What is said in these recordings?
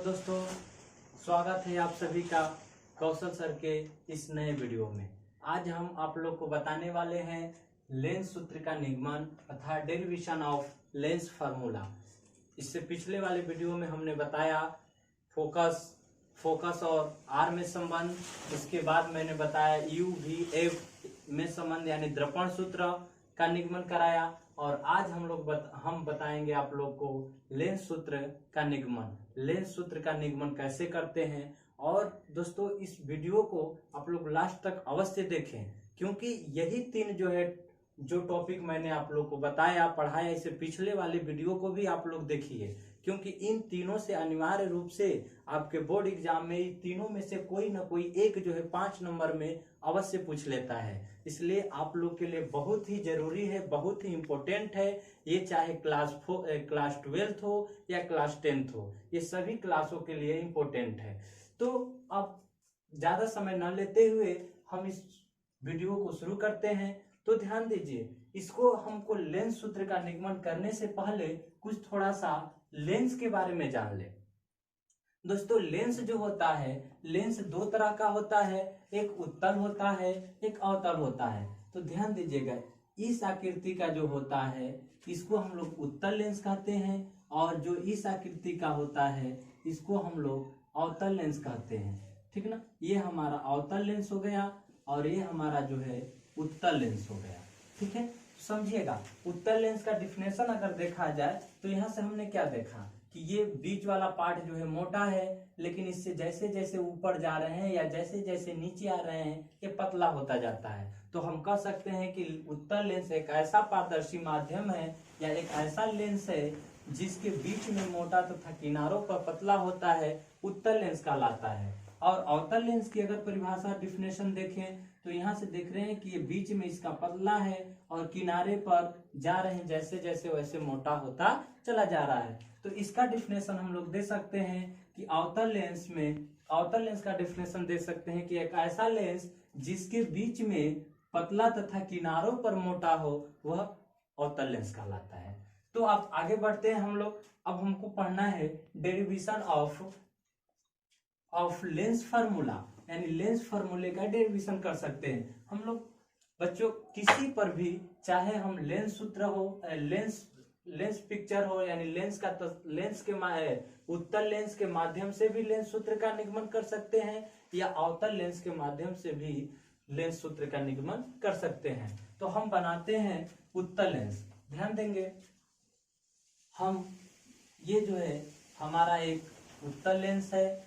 दोस्तों, स्वागत है आप सभी का कौशल सर के इस नए वीडियो में। आज हम आप लोग को बताने वाले हैं लेंस सूत्र का निगमन अर्थात डेरिवेशन ऑफ लेंस फार्मूला। इससे पिछले वाले वीडियो में हमने बताया फोकस और आर में संबंध। इसके बाद मैंने बताया यू वी एफ में संबंध यानी दर्पण सूत्र का निगमन कराया। और आज हम बताएंगे आप लोग को लेंस सूत्र का निगमन। लेंस सूत्र का निगमन कैसे करते हैं। और दोस्तों, इस वीडियो को आप लोग लास्ट तक अवश्य देखें, क्योंकि यही तीन जो टॉपिक मैंने आप लोग को बताया पढ़ाया, इससे पिछले वाले वीडियो को भी आप लोग देखिए, क्योंकि इन तीनों से अनिवार्य रूप से आपके बोर्ड एग्जाम में इन तीनों में से कोई ना कोई एक 5 नंबर में अवश्य पूछ लेता है। इसलिए आप लोग के लिए बहुत ही जरूरी है, बहुत ही इंपॉर्टेंट है। ये चाहे क्लास 12th हो या क्लास 10th हो, ये सभी क्लासों के लिए इंपॉर्टेंट है। तो अब ज्यादा समय न लेते हुए हम इस वीडियो को शुरू करते हैं। तो ध्यान दीजिए, इसको हमको लेंस सूत्र का निगमन करने से पहले कुछ थोड़ा सा लेंस के बारे में जान ले। दोस्तों, लेंस जो होता है, लेंस दो तरह का होता है, एक उत्तल होता है, एक अवतल होता है। तो ध्यान दीजिएगा, इस आकृति का जो होता है इसको हम लोग उत्तल लेंस कहते हैं, और जो इस आकृति का होता है इसको हम लोग अवतल लेंस कहते हैं। ठीक ना, ये हमारा अवतल लेंस हो गया और ये हमारा जो है उत्तल लेंस हो गया। ठीक है, समझिएगा। उत्तल लेंस का डिफिनेशन अगर देखा जाए तो यहाँ से हमने क्या देखा कि ये बीच वाला पार्ट जो है मोटा है, लेकिन इससे जैसे जैसे ऊपर जा रहे हैं या जैसे जैसे नीचे आ रहे हैं ये पतला होता जाता है। तो हम कह सकते हैं कि उत्तल लेंस एक ऐसा पारदर्शी माध्यम है या एक ऐसा लेंस है जिसके बीच में मोटा तथा किनारों पर पतला होता है, उत्तल लेंस कहलाता है। और अवतल लेंस की अगर परिभाषा डिफिनेशन देखें तो यहाँ से देख रहे हैं कि ये बीच में इसका पतला है और किनारे पर जा रहे हैं जैसे जैसे वैसे मोटा होता चला जा रहा है। तो इसका डिफिनेशन हम लोग दे सकते हैं कि अवतल लेंस का डिफिनेशन दे सकते हैं कि एक ऐसा लेंस जिसके बीच में पतला तथा किनारों पर मोटा हो वह अवतल लेंस कहलाता है। तो आप आगे बढ़ते हैं हम लोग। अब हमको पढ़ना है डेरिवेशन ऑफ लेंस फार्मूला, यानी लेंस फार्मूले का डेरिवेशन कर सकते हैं हम लोग। बच्चों, किसी पर भी चाहे हम लेंस सूत्र हो, लेंस पिक्चर हो, यानी उत्तल लेंस के माध्यम से भी लेंस सूत्र का निगमन कर सकते हैं या अवतल लेंस के माध्यम से भी लेंस सूत्र का निगमन कर सकते हैं। तो हम बनाते हैं उत्तल लेंस। ध्यान देंगे, हम ये जो है हमारा एक उत्तल लेंस है,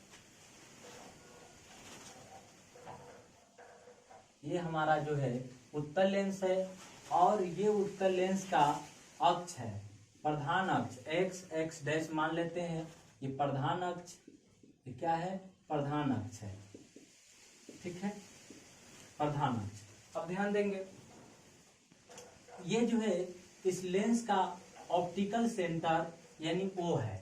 ये हमारा जो है उत्तल लेंस है, और ये उत्तल लेंस का अक्ष है, प्रधान अक्ष एक्स डैश मान लेते हैं। ये प्रधान अक्ष, ये क्या है, प्रधान अक्ष है। ठीक है, प्रधान अक्ष। अब ध्यान देंगे, ये जो है इस लेंस का ऑप्टिकल सेंटर यानी O है।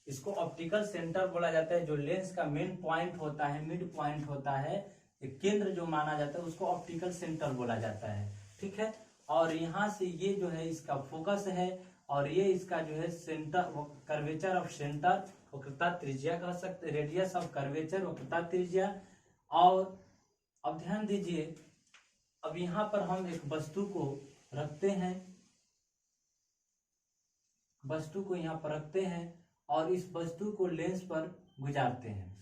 इसको ऑप्टिकल सेंटर बोला जाता है। जो लेंस का मेन पॉइंट होता है, मिड पॉइंट होता है, केंद्र जो माना जाता है उसको ऑप्टिकल सेंटर बोला जाता है। ठीक है, और यहाँ से ये जो है इसका फोकस है, और ये इसका जो है सेंटर, कर्वेचर ऑफ सेंटर, वक्रता त्रिज्या कह सकते, रेडियस ऑफ कर्वेचर, वक्रता त्रिज्या। और अब ध्यान दीजिए, अब यहाँ पर हम एक वस्तु को रखते हैं, वस्तु को यहाँ पर रखते हैं और इस वस्तु को लेंस पर गुजारते हैं।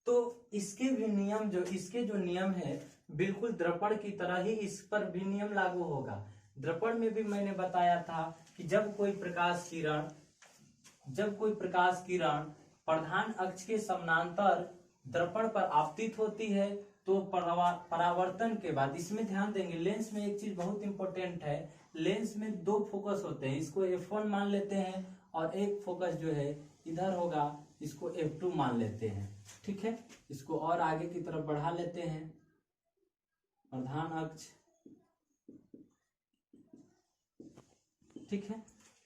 तो इसके जो नियम है बिल्कुल दर्पण की तरह ही इस पर भी नियम लागू होगा। दर्पण में भी मैंने बताया था कि जब कोई प्रकाश किरण प्रधान अक्ष के समानांतर दर्पण पर आपतित होती है तो परावर्तन के बाद, इसमें ध्यान देंगे, लेंस में एक चीज बहुत इंपॉर्टेंट है, लेंस में दो फोकस होते हैं, इसको F1 मान लेते हैं, और एक फोकस जो है इधर होगा, इसको F2 मान लेते हैं। ठीक है, इसको और आगे की तरफ बढ़ा लेते हैं, प्रधान अक्ष। ठीक है,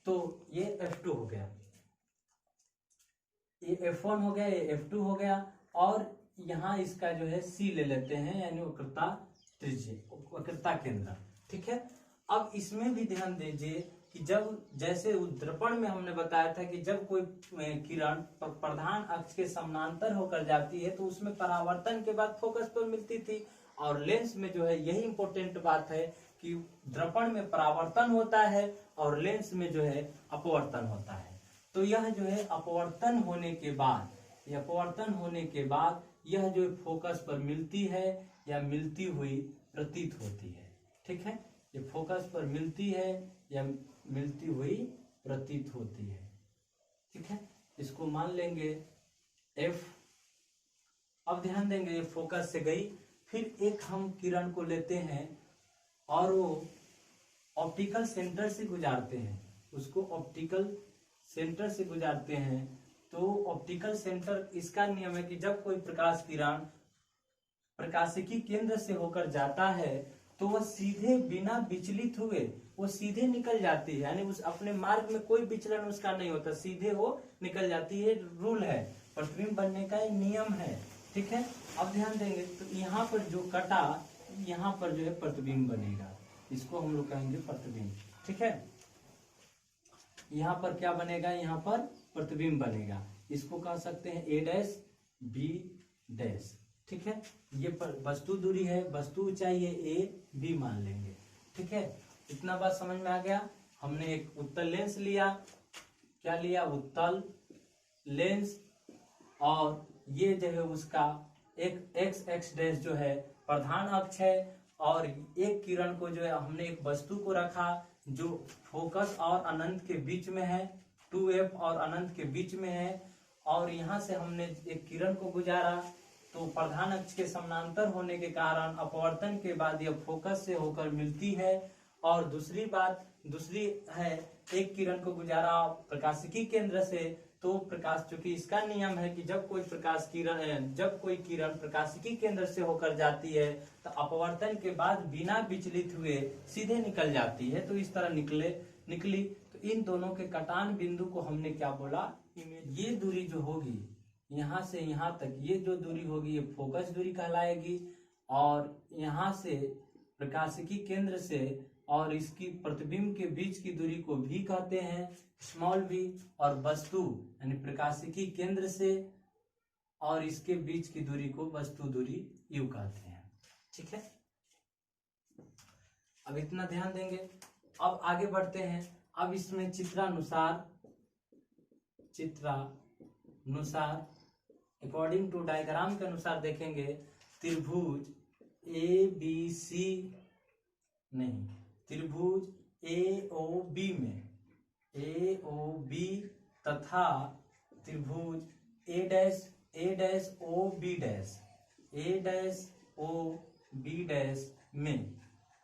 तो ये F2 हो गया, ये F1 हो गया, ये F2 हो गया, और यहाँ इसका जो है C ले लेते हैं, यानी वक्रता त्रिज्या, वक्रता केंद्र। ठीक है, अब इसमें भी ध्यान दीजिए कि जब जैसे दर्पण में हमने बताया था कि जब कोई किरण प्रधान अक्ष के समानांतर होकर जाती है तो उसमें परावर्तन के बाद फोकस पर मिलती थी, और लेंस में जो है यही इंपॉर्टेंट बात है कि दर्पण में परावर्तन होता है और लेंस में जो है अपवर्तन होता है। तो यह जो है अपवर्तन होने के बाद यह जो फोकस पर मिलती है या मिलती हुई प्रतीत होती है। ठीक है, ये फोकस पर मिलती है या मिलती हुई प्रतीत होती है। ठीक है, इसको मान लेंगे F। अब ध्यान देंगे ये फोकस से गई, फिर एक हम किरण को लेते हैं और वो ऑप्टिकल सेंटर से गुजारते हैं, उसको ऑप्टिकल सेंटर से गुजारते हैं। तो ऑप्टिकल सेंटर, इसका नियम है कि जब कोई प्रकाश किरण प्रकाशिकी केंद्र से होकर जाता है तो वह सीधे बिना विचलित हुए वो सीधे निकल जाती है, यानी उस अपने मार्ग में कोई विचलन उसका नहीं होता, सीधे वो निकल जाती है। रूल है, प्रतिबिंब बनने का नियम है। ठीक है, अब ध्यान देंगे तो यहाँ पर जो कटा, यहाँ पर जो है प्रतिबिंब बनेगा, इसको हम लोग कहेंगे प्रतिबिंब। ठीक है, यहाँ पर क्या बनेगा, यहाँ पर प्रतिबिंब बनेगा, इसको कह सकते हैं A डैश B डैश। ठीक है, ये वस्तु दूरी है, वस्तु ऊंचाई है A B मान लेंगे। ठीक है, इतना बात समझ में आ गया। हमने एक उत्तल लेंस लिया, क्या लिया, उत्तल लेंस, और ये जो है उसका एक x डैश जो है प्रधान अक्ष है, और एक किरण को जो है हमने एक वस्तु को रखा जो फोकस और अनंत के बीच में है, 2F और अनंत के बीच में है, और यहाँ से हमने एक किरण को गुजारा तो प्रधान अक्ष के समानांतर होने के कारण अपवर्तन के बाद यह फोकस से होकर मिलती है। और दूसरी है, एक किरण को गुजारा प्रकाशिकी केंद्र से, तो प्रकाश, चूंकि इसका नियम है कि जब कोई किरण प्रकाशिकी केंद्र से होकर जाती है तो अपवर्तन के बाद बिना विचलित हुए सीधे निकल जाती है। तो इस तरह निकली। तो इन दोनों के कटान बिंदु को हमने क्या बोला, ये दूरी जो होगी यहाँ से यहाँ तक, ये जो दूरी होगी ये फोकस दूरी कहलाएगी, और यहाँ से प्रकाशिकी केंद्र से और इसकी प्रतिबिंब के बीच की दूरी को भी कहते हैं स्मॉल v, और वस्तु यानी प्रकाशिकी केंद्र से और इसके बीच की दूरी को वस्तु दूरी u कहते हैं। ठीक है, अब इतना ध्यान देंगे। अब आगे बढ़ते हैं। अब इसमें चित्रानुसार अकॉर्डिंग टू डायग्राम के अनुसार देखेंगे, त्रिभुज AOB में AOB तथा त्रिभुज A-OB में,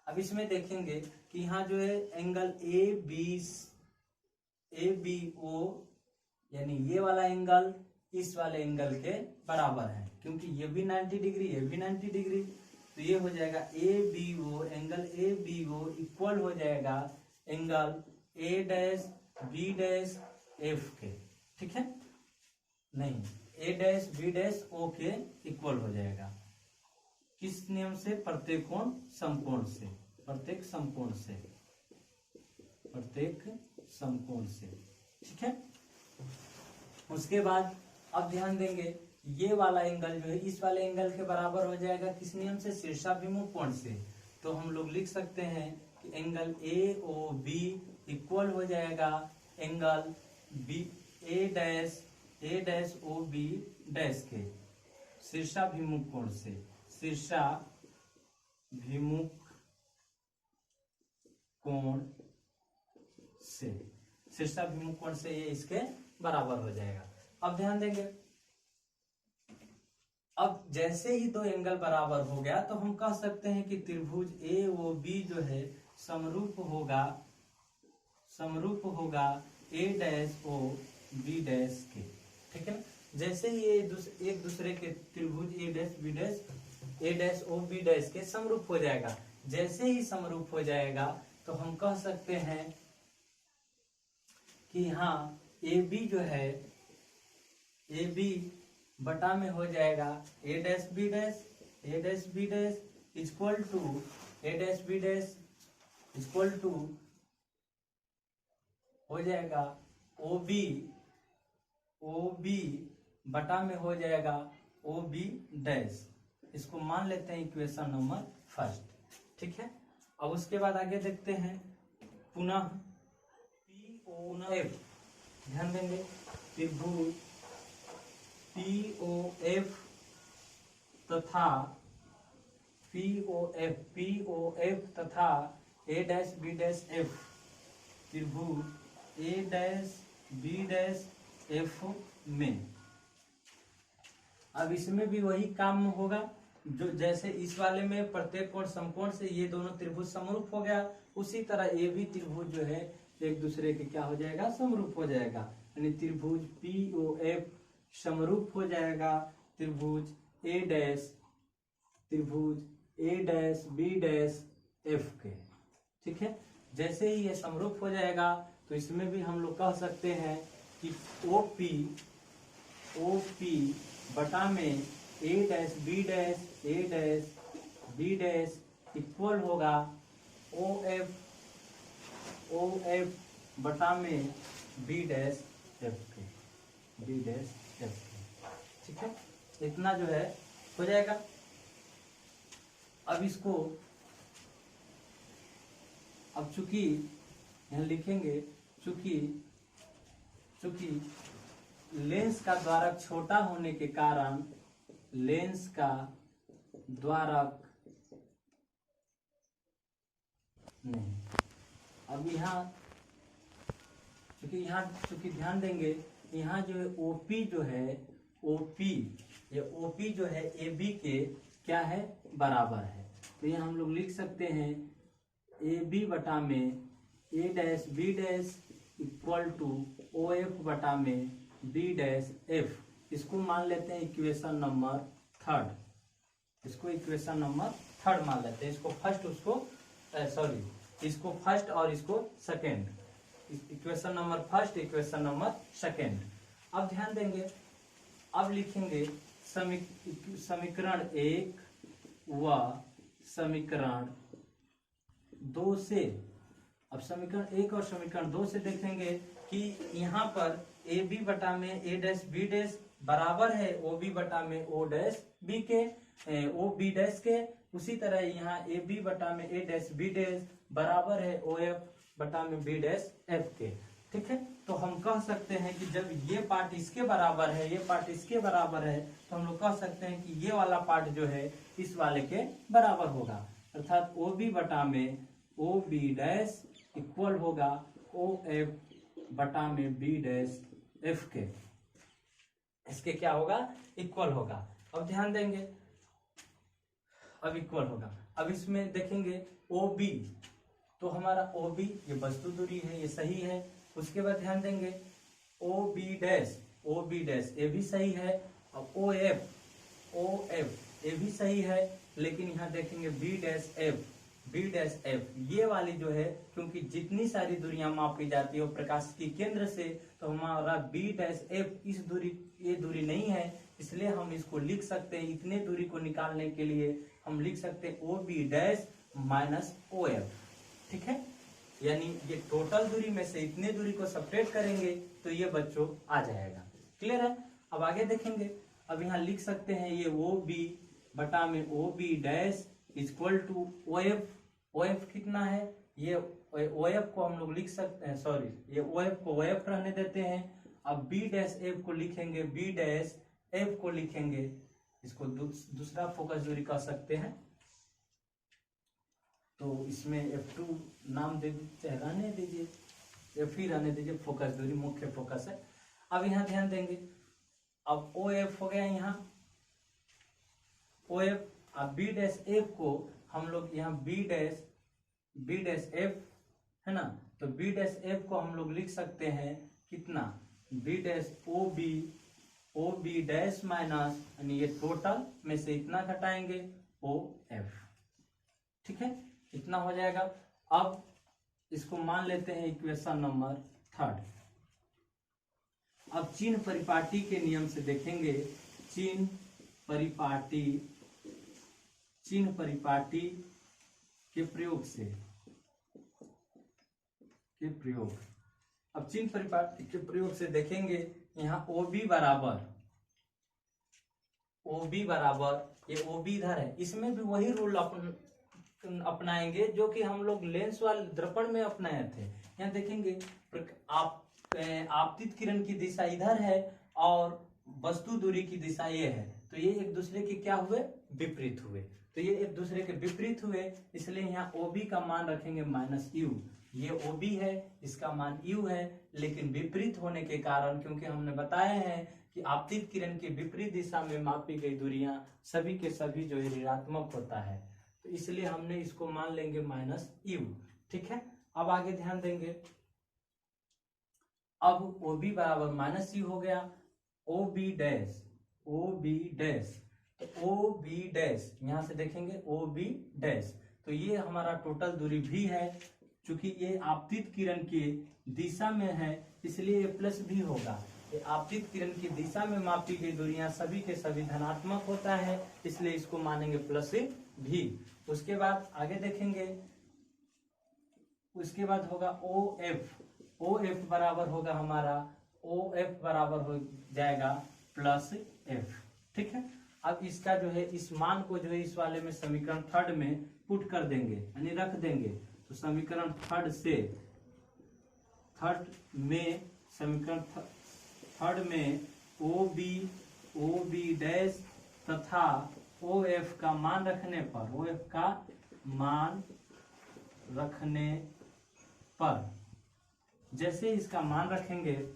अब इसमें देखेंगे कि यहाँ जो है एंगल ABO यानी ये वाला एंगल इस वाले एंगल के बराबर है, क्योंकि ये भी 90 डिग्री, ये भी 90 डिग्री, तो ये हो जाएगा ABO, एंगल ABO इक्वल हो जाएगा एंगल A-B-F के। ठीक है, नहीं, A-B-O के इक्वल हो जाएगा, किस नियम से, प्रत्येक समकोण से। ठीक है, उसके बाद अब ध्यान देंगे, ये वाला एंगल जो है इस वाले एंगल के बराबर हो जाएगा, किस नियम से, शीर्षाभिमुख कोण से। तो हम लोग लिख सकते हैं कि एंगल AOB इक्वल हो जाएगा एंगल A-OB डैश के शीर्षाभिमुख कोण से, शीर्षाभिमुख कोण से ये इसके बराबर हो जाएगा। अब ध्यान देंगे, अब जैसे ही दो एंगल बराबर हो गया तो हम कह सकते हैं कि त्रिभुज AOB जो है समरूप होगा A-OB के। ठीक है ना, जैसे ही ये एक दूसरे के त्रिभुज A-OB के समरूप हो जाएगा, जैसे ही समरूप हो जाएगा तो हम कह सकते हैं कि हाँ AB जो है AB बटा में हो जाएगा A-B equal to A-B equal to हो जाएगा ओ बी, ओ बी बटा में हो जाएगा ओ बी डैश। इसको मान लेते हैं इक्वेशन नंबर फर्स्ट। ठीक है, अब उसके बाद आगे देखते हैं पुनः पी ओ एफ। ध्यान देंगे त्रिभुज पी ओ एफ तथा पी ओ एफ तथा ए डैश बी डैश एफ, त्रिभुज ए डैश बी डैश एफ में। अब इसमें भी वही काम होगा जो जैसे इस वाले में प्रत्येक कोण समकोण से ये दोनों त्रिभुज समरूप हो गया, उसी तरह ये भी त्रिभुज जो है एक दूसरे के क्या हो जाएगा, समरूप हो जाएगा। यानी त्रिभुज पी ओ एफ समरूप हो जाएगा त्रिभुज ए डैश बी डैश एफ के। ठीक है, जैसे ही ये समरूप हो जाएगा तो इसमें भी हम लोग कह सकते हैं कि ओ पी बटा में A dash B dash equal होगा ओ एफ बटा में बी डैश एफ के। ठीक है, इतना जो है हो जाएगा। अब इसको अब चूंकि यहाँ लिखेंगे चूंकि लेंस का द्वारक छोटा होने के कारण लेंस का द्वारक नहीं। अब यहाँ चूंकि ध्यान देंगे यहाँ जो है ओपी जो है ओपी जो है ए बी के क्या है, बराबर है। तो यहाँ हम लोग लिख सकते हैं ए बी बटा में A dash B dash equal to O F बटा में बी डैश एफ। इसको मान लेते हैं equation number third. Equation number third मान लेते हैं। इसको फर्स्ट और इसको second. Equation number first, equation number second. अब ध्यान देंगे, अब लिखेंगे समीकरण 1 व समीकरण 2 से। अब समीकरण 1 और समीकरण 2 से देखेंगे कि यहाँ पर ए बी बटा में ए डैश बी डैश बराबर है ओ बी बटा में ओ डैश बी के, ओ बी डैश के। उसी तरह यहाँ ए बी बटा में ए डैश बी डैश बराबर है ओ एफ बटा में बी डैश एफ के। ठीक है, तो हम कह सकते हैं कि जब ये पार्ट इसके बराबर है, ये पार्ट इसके बराबर है, तो हम लोग कह सकते हैं कि ये वाला पार्ट जो है इस वाले के बराबर होगा। अर्थात ओ बी बटा में ओ बी डैश इक्वल होगा ओ एफ बटा में बी डैश एफ के। इसके क्या होगा, इक्वल होगा। अब ध्यान देंगे, अब इक्वल होगा। अब इसमें देखेंगे ओ बी, तो हमारा ओ बी ये वस्तु दूरी है, ये सही है। उसके बाद ध्यान देंगे ओ बी डैश ये भी सही है। और ओ एफ ये भी सही है। लेकिन यहाँ देखेंगे बी डैश एफ ये वाली जो है, क्योंकि जितनी सारी दूरियां मापी जाती है वो प्रकाश की केंद्र से, तो हमारा बी डैश एफ ये दूरी नहीं है। इसलिए हम इसको लिख सकते हैं, इतने दूरी को निकालने के लिए हम लिख सकते हैं O B dash minus O F. ठीक है, यानी ये टोटल दूरी में से इतने दूरी को सेपरेट करेंगे तो ये बच्चों आ जाएगा। क्लियर है। अब आगे देखेंगे, अब यहाँ लिख सकते हैं ये ओ बी बटा में O B dash equal to O F कितना है, ये ओ एफ को हम लोग लिख सकते हैं, सॉरी ये ओ एफ को ओ एफ रहने देते हैं। अब बी डैश एफ को लिखेंगे बी डैश एफ को लिखेंगे, इसको दूसरा फोकस दूरी कह सकते हैं। तो इसमें F2 नाम दे दीजिए, रहने दीजिए, F ही रहने दीजिए, फोकस दूरी मुख्य फोकस है। अब यहाँ ध्यान देंगे, अब ओ एफ हो गया यहाँ ओ एफ। अब बी डैश एफ को हम लोग यहाँ बी डैश एफ है ना, तो बी डैश एफ को हम लोग लिख सकते हैं कितना, B dash O B dash minus, यानी ये टोटल में से इतना घटाएंगे ओ एफ। ठीक है, इतना हो जाएगा। अब इसको मान लेते हैं इक्वेशन नंबर थर्ड। अब चिन्ह परिपाटी के नियम से देखेंगे, चिन्ह परिपाटी के प्रयोग अब चिन्ह परिपाटी के प्रयोग से देखेंगे यहाँ OB बराबर ये OB इधर है, इसमें भी वही रूल अपनाएंगे जो कि हम लोग लेंस वाले दर्पण में अपनाए थे। यहाँ देखेंगे आपतित किरण की दिशा इधर है और वस्तु दूरी की दिशा ये है, तो ये एक दूसरे के क्या हुए, विपरीत हुए। तो ये एक दूसरे के विपरीत हुए, इसलिए यहाँ OB का मान रखेंगे -u। ये OB है, इसका मान u है, लेकिन विपरीत होने के कारण, क्योंकि हमने बताया है कि आपतित किरण की विपरीत दिशा में मापी गई दूरियां सभी के सभी जो है ऋणात्मक होता है, तो इसलिए हमने इसको मान लेंगे -u। ठीक है, अब आगे ध्यान देंगे। अब OB बराबर -u हो गया, OB डैश तो OB डैश यहां से देखेंगे OB डैश, तो ये हमारा टोटल दूरी भी है। चूंकि ये आपतित किरण की दिशा में है इसलिए ये प्लस भी होगा। ये आपतित किरण की दिशा में मापी गई दूरियां सभी के सभी धनात्मक होता है, इसलिए इसको मानेंगे +भी। उसके बाद आगे देखेंगे, उसके बाद होगा OF बराबर होगा हमारा, OF बराबर हो जाएगा +f। ठीक है, अब इसका जो है इस मान को जो है इस वाले में समीकरण 3 में पुट कर देंगे यानी रख देंगे। तो समीकरण 3 में OB डैश तथा OF का मान रखने पर जैसे इसका मान रखेंगे,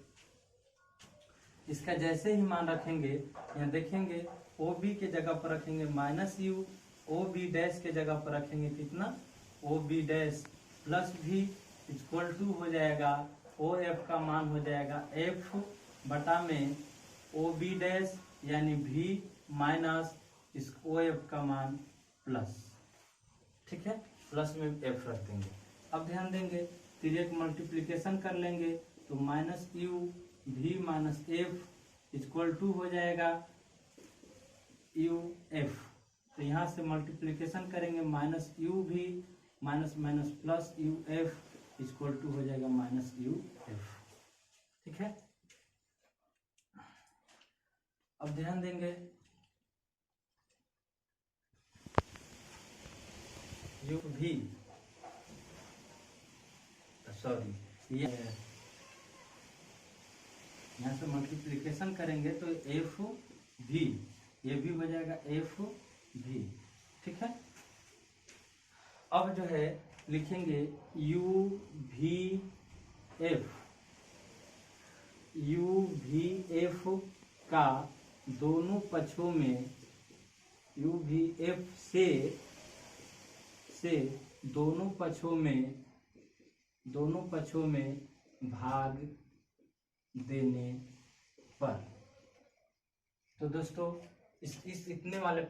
इसका जैसे ही मान रखेंगे, यहाँ देखेंगे OB के जगह पर रखेंगे -u, OB डैश के जगह पर रखेंगे कितना, OB dash +v equal to हो जाएगा, OF का मान हो जाएगा f बटा में OB डैश यानी v माइनस इस OF का मान प्लस। ठीक है, प्लस में f रख देंगे। अब ध्यान देंगे, तिर्यक मल्टीप्लीकेशन कर लेंगे तो -u v minus f equal to हो जाएगा uf। तो यहाँ से मल्टीप्लीकेशन करेंगे -u v minus plus uf equal to हो जाएगा -uf। ठीक है, अब ध्यान देंगे, u v ये यहाँ से मल्टीप्लीकेशन करेंगे तो एफ भी, ये भी हो जाएगा एफ भी। ठीक है, अब जो है लिखेंगे यू भी एफ का दोनों पक्षों में, यू भी एफ से दोनों पक्षों में भाग देने पर। तो दोस्तों इस इतने वाले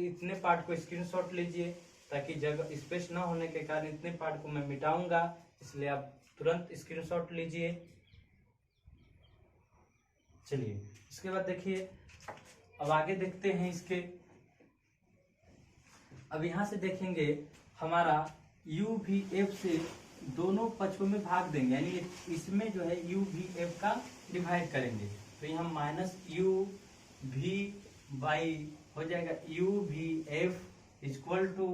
इतने पार्ट को स्क्रीनशॉट लीजिए, ताकि जगह स्पेस ना होने के कारण इतने पार्ट को मैं मिटाऊंगा, इसलिए आप तुरंत स्क्रीनशॉट लीजिए। चलिए इसके बाद देखिए, अब आगे देखते हैं इसके। अब यहाँ से देखेंगे हमारा यू भी एफ से दोनों पक्षों में भाग देंगे, यानी इसमें जो है यू भी एफ का डिवाइड करेंगे, तो यहाँ माइनस यू भी बाई हो जाएगा यू भी एफ इक्वल टू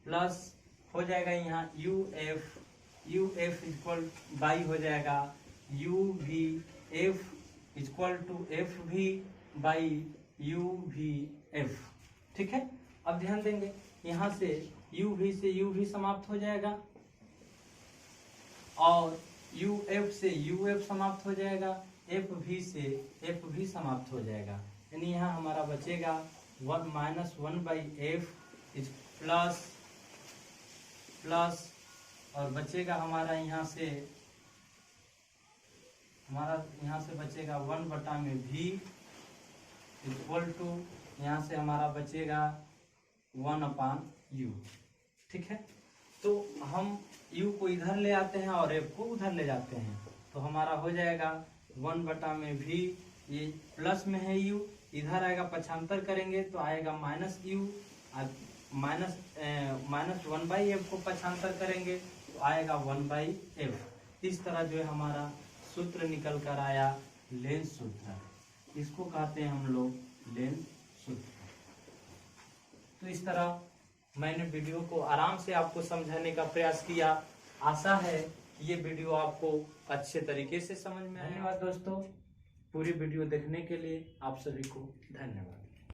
प्लस हो जाएगा यहाँ यू एफ इक्वल बाई हो जाएगा यू भी एफ इक्वल टू एफ भी बाई यू भी एफ। ठीक है, अब ध्यान देंगे, यहाँ से यू भी समाप्त हो जाएगा और यू एफ से यू एफ समाप्त हो जाएगा, एफ भी से एफ भी समाप्त हो जाएगा, यानी यहाँ हमारा बचेगा 1-1/f प्लस और बचेगा हमारा यहाँ से बचेगा 1/v इक्वल टू यहाँ से हमारा बचेगा 1/u। ठीक है, तो हम u को इधर ले आते हैं और f को उधर ले जाते हैं, तो हमारा हो जाएगा 1/v, ये प्लस में है u, इधर आएगा पक्षांतर करेंगे तो आएगा -u, माइनस 1/f को पक्षांतर करेंगे तो आएगा 1/f। इस तरह जो है हमारा सूत्र निकल कर आया लेंस सूत्र। इसको कहते हैं हम लोग लेंस सूत्र। तो इस तरह मैंने वीडियो को आराम से आपको समझाने का प्रयास किया। आशा है कि ये वीडियो आपको अच्छे तरीके से समझ में आया। धन्यवाद दोस्तों, पूरी वीडियो देखने के लिए आप सभी को धन्यवाद।